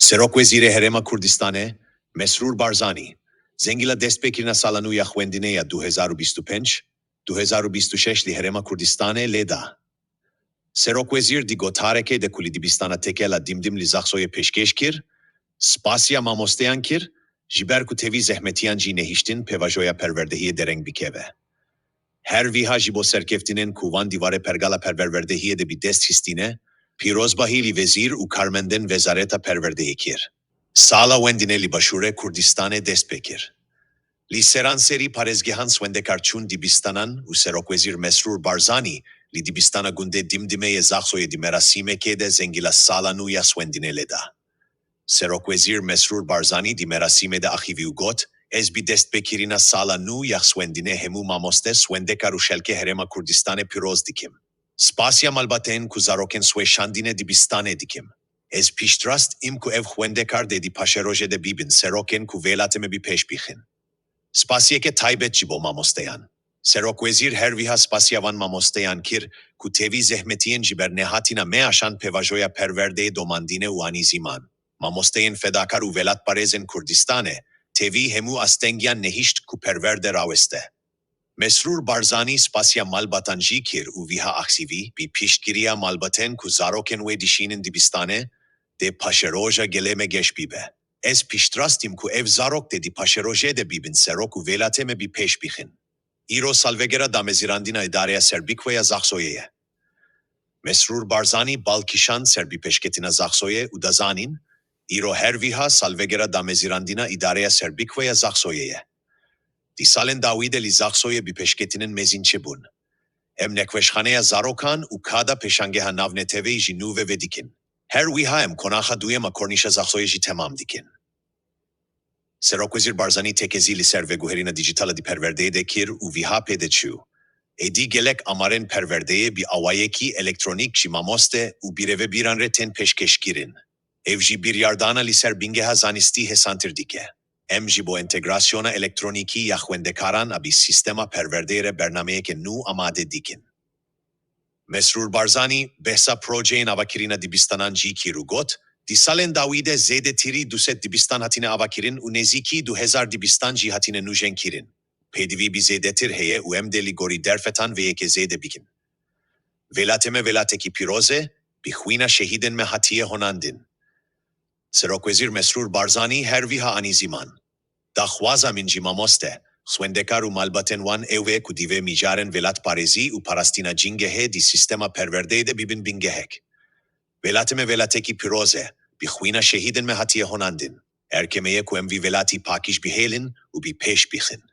Serok Vezir Herema Kurdistane, Mesrur Barzani, Zengila Destpekirina Salanu Yahwendineya 2025, 2026 li Herema Kurdistane Leda. Serok Vezir di Gotareke de Kulidibistana Tekela Dimdim li Zaxsoye Peşkeşkir, Spasya Mamosteyankir, Jiber ku tevi zehmetiyan ji nehiştin pevajoya perverdehiye dereng bikeve. Her viha jibo serkeftinin kuvan divare pergala perververdehiye de bir dest histine, Pirozbahili vezir u Karmenden vezareta perverdehikir. Sala wendineli başure Kurdistane destpekir. Li seranseri parezgehan swendekarçun dibistanan u Serok Vezir Mesrur Barzani, li dibistana gunde dimdimeye zaxsoye di merasimeke de zengila salanu ya swendineleda. Serok Vezir Mesrur Barzani di merasimede ahivi ugot, ez bi destpekirina salanu ya swendine hemu mamoste swendekar u şelke herema Kurdistane piroz dikim. Spasya malbaten ku zaroken sweşandine dibistane dikim. Ez piştrast im ku ev xwendekar dedi paşeroje de bibin seroken ku velateme bi peşbixin. Spasyeke taybet jibo mamosteyan. Serok Vezir her viha spasyavan mamosteyan kir ku tevi zehmetiyen jiber nehatina meaşan pevajoya perverdeye domandine u aniziman. Mamosteyen fedakar u velat parezen Kurdistane, tevi hemu astengyan nehişt ku perverde raveste. Mesrur Barzani spasya malbatan jikir u viha aksivi, bi piştgiriya malbaten ku zaroken ve dişinin dibistane, de paşeroja geleme geçbibe. Ez piştrastim ku ev zarok dedi paşeroje de bibin serok u velateme bi peşbixin. İro salvegera damezirandina idareye serbikveya zaxsoyeye. Mesrur Barzani balkişan serbi peşketina zaxsoye u dazanin, İro her viha salvegera damezirandina idareye serbikveya zaxsoyeye. Disalen Davide li zaxsoye bi peşketinin mezinçe bun. Em nekveşhaneya zarokan u kada peşangeha navneteve jinuve ve dikin. Her viha em konaha duyema kornişa zaxsoye ji temam dikin. Serok Vezir Barzani tekezi li ser ve guherina dijitala di perverdeye de kir u viha pedeçu. Edi gelek amaren perverdeye bi avayeki elektronik ji mamoste u bireve biranre ten peşkeşkirin. Ev ji bir yardana li ser bingeha zanisti hesantir dike. Em ji bo entegrasyona elektroniki yahwendekaran abi sistema perverdeyre bernameyeke nu amade dikin. Mesrur Barzani behsa projeyin avakirina dibistanan ji kirugot, disalen Davide zede tiri duset dibistan hatine avakirin u neziki 2000 dibistan ji hatine nujenkirin. Pedivi bi zedetir heye u emdeli gori derfetan ve yeke zede bikin. Velateme velateki piroze, bi huina şehiden me hatiye honandin. Serok Vezir Mesrur Barzani her viha aniziman. Daxwaza min ji mamoste, xwendekar u malbaten wan evve ku dive mijaren velat parezi u parastina jingehe di sistema perverdeye de bibin bingehek. Velateme velateki piroze, bi huina şehiden me hatiye honandin. Erkemeye ku emvi velati pakiş bihelin u bi peş bixin.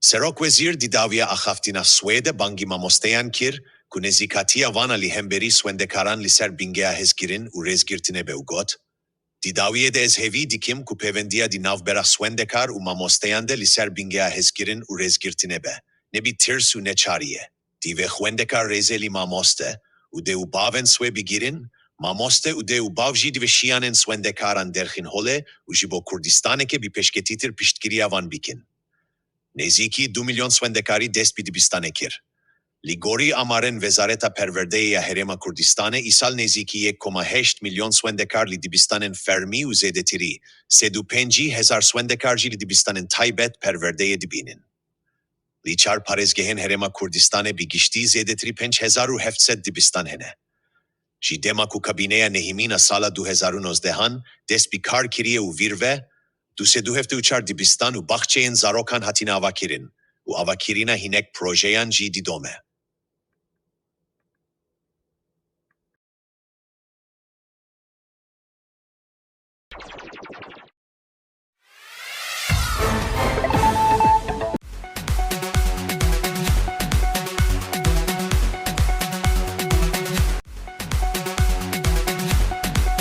Serok Vezir di davya axaftina Swede bangi mamosteyan kir, ku nezikatiya vana li hemberi swendekaran li ser bingea hezgirin u rezgirtine beugot, di daviye de ez hevi dikim ku pevendiya di navbera swendekar u mamosteyan de li ser bingea hezgirin u rezgirtine be, ne bi tirsu ne çariye. Di ve xwendekar rezeli mamoste, u de u baven swe bigirin, mamoste u de u bavji di ve şiyanen swendekaran derhin hole, u jibo Kurdistaneke bi peşketitir piştkiriya van bikin. Neziki 2 milyon swendekari dest bi dibistane kir. Ligori amaren vezareta perverdeye ya herema Kurdistane isal neziki 1,8 milyon swendekar li dibistanen fermi u zedetiri, sedu 5,000 swendekarji li dibistanen taybet perverdeye dibinin. Liçar parezgehen herema Kurdistane bi gişti zedetiri 5,700 dibistan hene. Jidema ku kabineya nehimina sala 2019 dest bi kar kiriye u virve, du hefte uçar dibistan u bahçeyen zarokan hatine avakirin, u avakirina hinek projeyan ji didome.